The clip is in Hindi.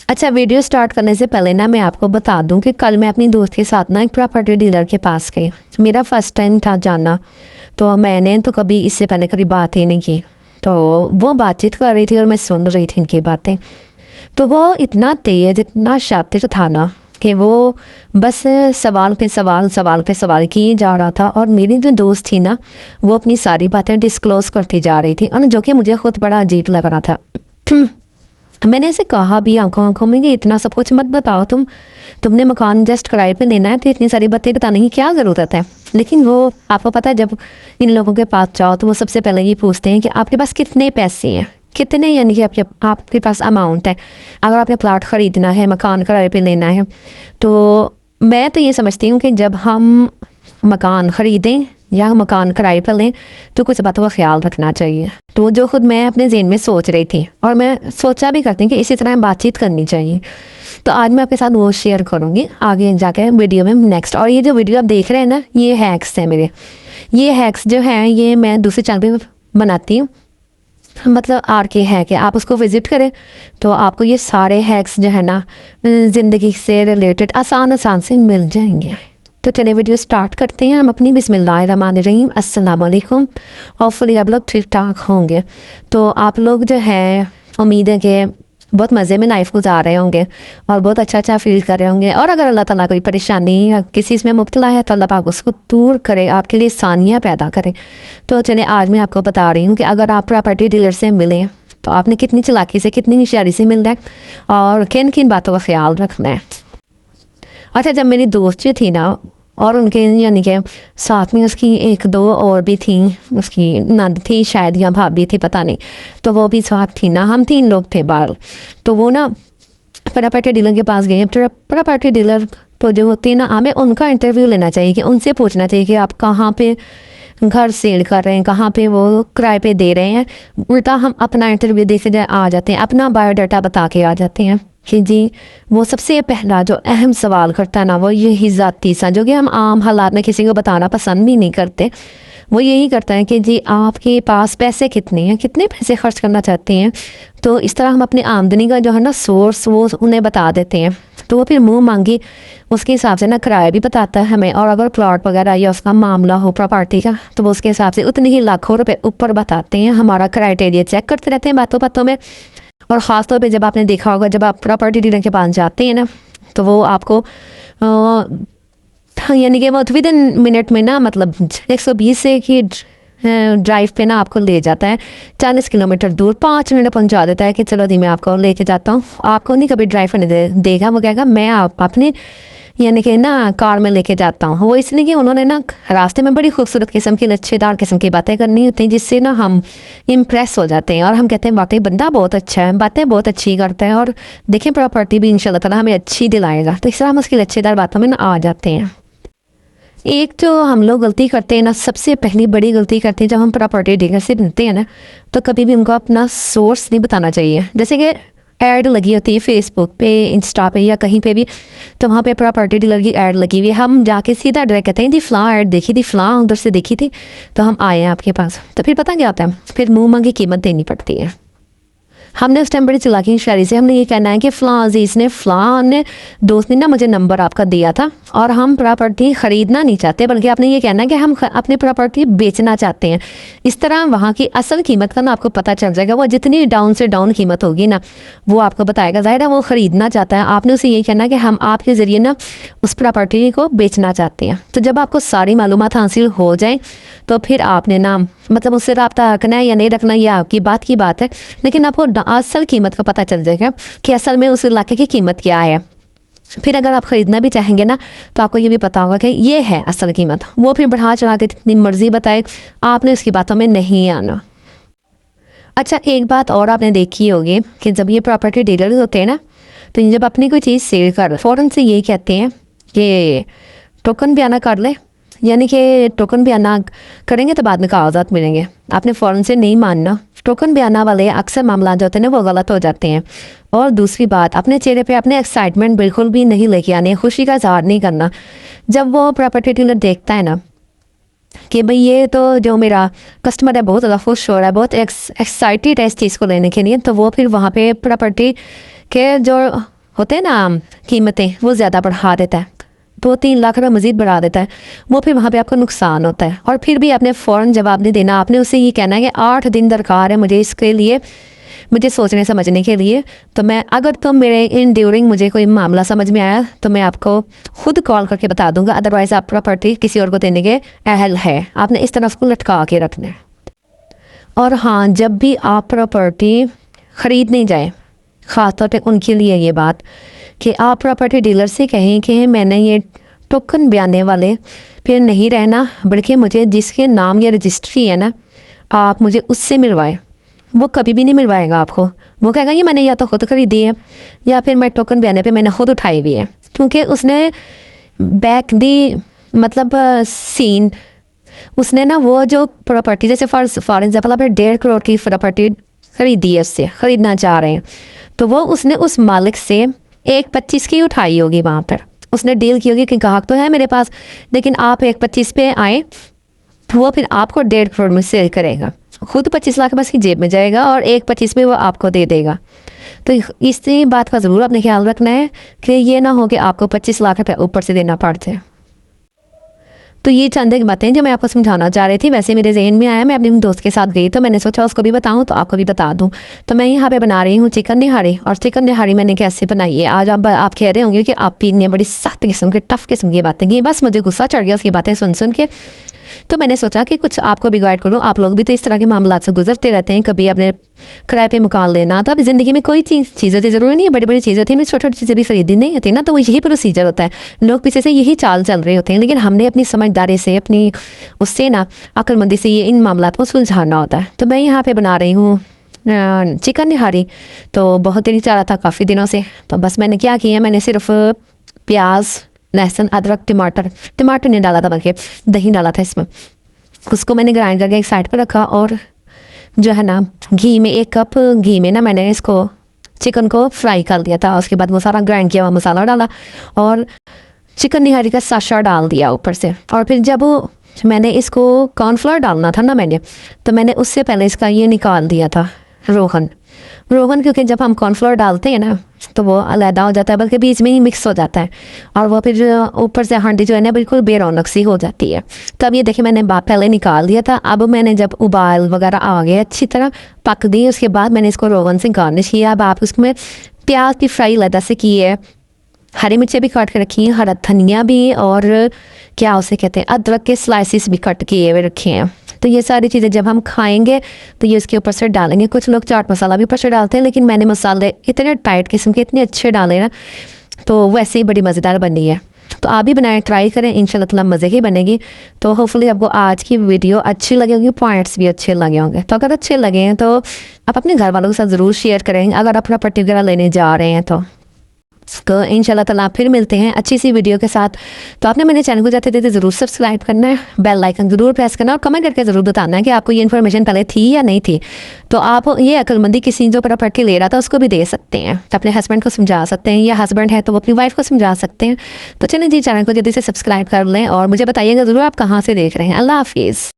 अच्छा, वीडियो स्टार्ट करने से पहले ना मैं आपको बता दूं कि कल मैं अपनी दोस्त के साथ ना एक प्रॉपर्टी डीलर के पास गई। मेरा फर्स्ट टाइम था जाना, तो मैंने तो कभी इससे पहले कभी बात ही नहीं की। तो वो बातचीत कर रही थी और मैं सुन रही थी इनकी बातें। तो वो इतना तेज, इतना शातिर था ना कि वो बस सवाल पे सवाल, सवाल पे सवाल किए जा रहा था। और मेरी जो दोस्त थी ना, वो अपनी सारी बातें डिस्क्लोज करती जा रही थी, और जो कि मुझे खुद बड़ा अजीब लग रहा था। मैंने ऐसे कहा भी आंखों आंखों में कि इतना सब कुछ मत बताओ, तुमने मकान जस्ट किराए पे लेना है तो इतनी सारी बातें बताने की क्या ज़रूरत है। लेकिन वो, आपको पता है, जब इन लोगों के पास जाओ तो वो सबसे पहले ये पूछते हैं कि आपके पास कितने पैसे हैं, कितने, यानी कि आपके पास अमाउंट है। अगर आपने प्लाट ख़रीदना है, मकान किराए पे लेना है, तो मैं तो ये समझती हूँ कि जब हम मकान ख़रीदें या मकान किराए पर लें तो कुछ बातों का ख्याल रखना चाहिए। तो जो खुद मैं अपने ज़हन में सोच रही थी, और मैं सोचा भी करती हूँ कि इसी तरह हम बातचीत करनी चाहिए। तो आज मैं आपके साथ वो शेयर करूँगी आगे जाके वीडियो में नेक्स्ट। और ये जो वीडियो आप देख रहे हैं ना, ये हैक्स है मेरे। ये हैक्स जो है ये मैं दूसरे चैनल पर बनाती हूँ, मतलब RK है कि आप उसको विज़िट करें तो आपको ये सारे हैक्स जो है ना ज़िंदगी से रिलेटेड आसान से मिल जाएंगे। तो चलिए वीडियो स्टार्ट करते हैं हम अपनी। बिस्मिल्लाहिर्रहमानिर्रहीम, अस्सलाम वालेकुम। होपफुली आप लोग ठीक ठाक होंगे। तो आप लोग जो है, उम्मीद है कि बहुत मज़े में लाइफ गुजार रहे होंगे और बहुत अच्छा फील कर रहे होंगे। और अगर अल्लाह ताला कोई परेशानी या किसी इसमें मुब्तला है तो अल्लाह पाक उसको दूर करे, आपके लिए आसानियाँ पैदा करे। तो चलिए आज मैं आपको बता रही हूँ कि अगर आप प्रॉपर्टी डीलर से मिलें तो आपने कितनी चालाकी से, कितनी होशियारी से मिलना है और किन किन बातों का ख्याल रखना है। अच्छा, जब मेरी दोस्त जो थी ना, और उनके यानी कि साथ में उसकी एक दो और भी थी, उसकी नंद थी शायद या भाभी थी, पता नहीं, तो वो भी साथ थी ना, हम 3 लोग थे बाहर। तो वो ना प्रॉपर्टी डीलर के पास गए। प्रॉपर्टी डीलर तो जो होती है ना, हमें उनका इंटरव्यू लेना चाहिए, कि उनसे पूछना चाहिए कि आप कहाँ पे घर सेल कर रहे हैं, कहाँ पे वो किराए पे दे रहे हैं। उल्टा हम अपना इंटरव्यू दे के आ जाते हैं, अपना बायोडाटा बता के आ जाते हैं कि जी, वो सबसे पहला जो अहम सवाल करता है ना, वो यही ज़ाती सा, जो कि हम आम हालात में किसी को बताना पसंद भी नहीं करते। वो यही करता है कि जी आपके पास पैसे कितने हैं, कितने पैसे खर्च करना चाहते हैं। तो इस तरह हम अपनी आमदनी का जो है ना सोर्स वो उन्हें बता देते हैं। तो वो फिर मुंह मांगी उसके हिसाब से ना किराया भी बताता है हमें। और अगर प्लॉट वगैरह या उसका मामला हो प्रॉपर्टी का, तो वो उसके हिसाब से उतने ही लाखों रुपए ऊपर बताते हैं। हमारा क्राइटेरिया चेक करते रहते हैं बातों बातों में। और ख़ास तौर पे जब आपने देखा होगा, जब आप प्रॉपर्टी डीलर के पास जाते हैं ना, तो वो आपको यानी कि वो विद इन मिनट में ना, मतलब 120 से की ड्राइव पे ना आपको ले जाता है 40 किलोमीटर दूर, 5 मिनट पहुंचा देता है कि चलो दी मैं आपको लेके जाता हूँ। आपको नहीं कभी ड्राइव करने देगा, वो कहेगा मैं आप अपने यानी कि ना कार में लेके जाता हूँ। वो इसलिए कि उन्होंने ना रास्ते में बड़ी खूबसूरत किस्म की, लच्छेदार किस्म की बातें करनी होती हैं, जिससे ना हम इम्प्रेस हो जाते हैं और हम कहते हैं वाकई बंदा बहुत अच्छा है, बातें बहुत अच्छी करता है, और देखें प्रॉपर्टी भी इंशाल्लाह ताला हमें अच्छी दिलाएगा। तो इस तरह हम उसकी लच्छेदार बातों में ना आ जाते हैं। एक जो हम लोग गलती करते हैं ना, सबसे पहली बड़ी गलती करते हैं जब हम प्रॉपर्टी डीलर से मिलते हैं ना, तो कभी भी उनको अपना सोर्स नहीं बताना चाहिए। जैसे कि ऐड लगी होती है फेसबुक पे, इंस्टा पे या कहीं पे भी, तो वहाँ पे प्रॉपर्टी डीलर की ऐड लगी हुई है, हम जाके सीधा डायरेक्ट कहते हैं जी फ़लाँ ऐड देखी थी, फ़लाँ उधर से देखी थी, तो हम आए हैं आपके पास। तो फिर पता क्या होता है, फिर मुँह मांगी कीमत देनी पड़ती है। हमने उस टाइम बड़ी चालाकी शायरी से हमने ये कहना है कि फ़लाँ अजीज़ ने, फ़लाँ ने दोस्त ने ना मुझे नंबर आपका दिया था, और हम प्रॉपर्टी ख़रीदना नहीं चाहते, बल्कि आपने ये कहना है कि हम अपनी प्रॉपर्टी बेचना चाहते हैं। इस तरह वहाँ की असल कीमत का ना आपको पता चल जाएगा। वो जितनी डाउन से डाउन कीमत होगी ना, वो आपको बताएगा। ज़ाहिर है वो ख़रीदना चाहता है, आपने उसे यही कहना है कि हम आपके ज़रिए ना उस प्रॉपर्टी को बेचना चाहते हैं। तो जब आपको सारी मालूमात हासिल हो जाए तो फिर आपने ना मतलब उससे रब्ता रखना है या नहीं रखना, ये आपकी बात की बात है, लेकिन आपको असल कीमत का पता चल जाएगा कि असल में उस इलाके की कीमत क्या है। फिर अगर आप ख़रीदना भी चाहेंगे ना, तो आपको ये भी पता होगा कि ये है असल कीमत। वो फिर बढ़ा चढ़ा के जितनी मर्जी बताए, आपने उसकी बातों में नहीं आना। अच्छा, एक बात और आपने देखी होगी कि जब ये प्रॉपर्टी डीलर होते हैं ना, तो ये जब अपनी कोई चीज़ सेल कर फ़ौरन से यही कहते हैं कि टोकन बयाना कर ले, यानी कि टोकन बयाना करेंगे तो बाद में कागजात मिलेंगे। आपने फ़ौरन से नहीं मानना। टोकन बयाना वाले अक्सर मामला जो होते हैं ना, वो गलत हो जाते हैं। और दूसरी बात, अपने चेहरे पे अपने एक्साइटमेंट बिल्कुल भी नहीं लेके आने, खुशी का इजहार नहीं करना। जब वो प्रॉपर्टी डीलर देखता है ना कि भाई ये तो जो मेरा कस्टमर है बहुत ज़्यादा खुश हो रहा है, बहुत एक्साइटेड है इस चीज़ को लेने के लिए, तो वो फिर वहाँ पे प्रॉपर्टी के जो होते हैं ना कीमतें, वो ज़्यादा बढ़ा देता है, 2-3 लाख रुपये मज़ीद बढ़ा देता है। वो फिर वहाँ पे आपको नुकसान होता है। और फिर भी आपने फ़ौरन जवाब नहीं देना, आपने उससे ये कहना है कि 8 दिन दरकार है मुझे इसके लिए, मुझे सोचने समझने के लिए। तो मैं अगर तो मेरे इन ड्यूरिंग मुझे कोई मामला समझ में आया तो मैं आपको खुद कॉल करके बता दूंगा, अदरवाइज़ आप प्रॉपर्टी किसी और को देने के अहल है। आपने इस तरह उसको लटका के रखना है। और हाँ, जब भी आप प्रॉपर्टी ख़रीदने जाए, ख़ासतौर पर उनके लिए ये बात कि आप प्रॉपर्टी डीलर से कहें कि मैंने ये टोकन बयाने वाले फिर नहीं रहना, बल्कि मुझे जिसके नाम या रजिस्ट्री है ना, आप मुझे उससे मिलवाएं। वो कभी भी नहीं मिलवाएगा आपको। वो कहेगा ये मैंने या तो खुद खरीदी है या फिर मैं टोकन बयाने पे मैंने खुद उठाई हुई है, क्योंकि उसने बैक दी मतलब सीन, उसने ना वो जो प्रॉपर्टी जैसे फॉर एग्जाम्पल आप 1.5 करोड़ की प्रॉपर्टी खरीदी है, उससे ख़रीदना चाह रहे हैं, तो वो उसने उस मालिक से 1.25 की उठाई होगी। वहाँ पर उसने डील की होगी कि ग्राहक तो है मेरे पास, लेकिन आप 1.25 पे आए, वो फिर आपको 1.5 करोड़ में सेल करेगा, खुद 25 लाख बस की जेब में जाएगा और 1.25 में वो आपको दे देगा। तो इसी बात का ज़रूर आपने ख्याल रखना है कि ये ना हो कि आपको 25 लाख रुपये ऊपर से देना पड़ते। तो ये चंद एक बातें जो मैं आपको समझाना चाह रही थी। वैसे मेरे जहन में आया, मैं अपने दोस्त के साथ गई तो मैंने सोचा उसको भी बताऊं तो आपको भी बता दूं। तो मैं यहाँ पे बना रही हूँ चिकन निहारी। और चिकन निहारी मैंने कैसे बनाई है, आज आप कह रहे होंगे कि आप ने बड़ी सख्त किस्म के टफ किस्म की बातें की। बस मुझे गुस्सा चढ़ गया उसकी बातें सुन के। तो मैंने सोचा कि कुछ आपको भी गाइड करूँ, आप लोग भी तो इस तरह के मामला से गुजरते रहते हैं, कभी अपने किराए पे मुकाल लेना। तो अब ज़िंदगी में कोई चीज़ें तो ज़रूरी नहीं है, बड़ी बड़ी चीज़ें होती हैं, छोटी छोटी चीज़ें भी खरीदी नहीं होती ना, तो यही प्रोसीजर होता है। लोग पीछे से यही चाल चल रहे होते हैं, लेकिन हमने अपनी समझदारी से, अपनी उससे ना अक्लमंदी से ये इन मामला को सुलझाना होता है। तो मैं यहाँ पर बना रही हूँ चिकन निहारी। तो बहुत दिल चाह रहा था काफ़ी दिनों से। तो बस मैंने क्या किया, मैंने सिर्फ प्याज, लहसुन, अदरक, टमाटर नहीं डाला था, बल्कि दही डाला था इसमें। उसको मैंने ग्राइंड करके एक साइड पर रखा और जो है ना घी में 1 कप घी में ना मैंने इसको चिकन को फ्राई कर दिया था। उसके बाद वो सारा ग्राइंड किया हुआ मसाला डाला और चिकन निहारी का साशा डाल दिया ऊपर से। और फिर जब मैंने इसको कॉर्नफ्लोर डालना था ना तो मैंने उससे पहले इसका ये निकाल दिया था रोगन, क्योंकि जब हम कॉर्नफ्लोर डालते हैं ना तो वो अलहदा हो जाता है, बल्कि बीच में ही मिक्स हो जाता है और वो फिर ऊपर से हांडी जो है ना बिल्कुल बेरौनक सी हो जाती है। तो अब ये देखिए मैंने पहले निकाल दिया था। अब मैंने जब उबाल वगैरह आ गए, अच्छी तरह पक दी, उसके बाद मैंने इसको रोगन से गार्निश किया। अब आप उसमें प्याज की फ्राई अलहदा से की है, हरी मिर्चें भी काट के रखी हैं, हरा धनिया भी, और क्या उसे कहते हैं अदरक के स्लाइसिस भी कट किए हुए रखे हैं। तो ये सारी चीज़ें जब हम खाएंगे तो ये इसके ऊपर से डालेंगे। कुछ लोग चाट मसाला भी ऊपर से डालते हैं, लेकिन मैंने मसाले इतने टाइट किस्म के इतने अच्छे डाले ना, तो वैसे ही बड़ी मज़ेदार बनी है। तो आप भी बनाएं, ट्राई करें, इंशाल्लाह ताला मज़े की बनेगी। तो होपफुली आपको आज की वीडियो अच्छी लगी होगी, पॉइंट्स भी अच्छे लगे होंगे। तो अगर अच्छे लगे हैं तो आप अपने घर वालों के साथ ज़रूर शेयर करें, अगर आप प्रॉपर्टी वगैरह लेने जा रहे हैं तो इंशाल्लाह ताला फिर मिलते हैं अच्छी सी वीडियो के साथ। तो आपने मेरे चैनल को जाते थे ज़रूर सब्सक्राइब करना है, बेल आइकन ज़रूर प्रेस करना और कमेंट करके ज़रूर बताना है कि आपको ये इन्फॉर्मेशन पहले थी या नहीं थी। तो आप ये अक्लमंदी किसी जो प्रॉपर्टी ले रहा था उसको भी दे सकते हैं, अपने हस्बैंड को समझा सकते हैं, या हस्बैंड है तो वो अपनी वाइफ को समझा सकते हैं। तो चलें जी, चैनल को जल्दी से सब्सक्राइब कर लें और मुझे बताइएगा ज़रूर आप कहाँ से देख रहे हैं। अल्लाह हाफिज़।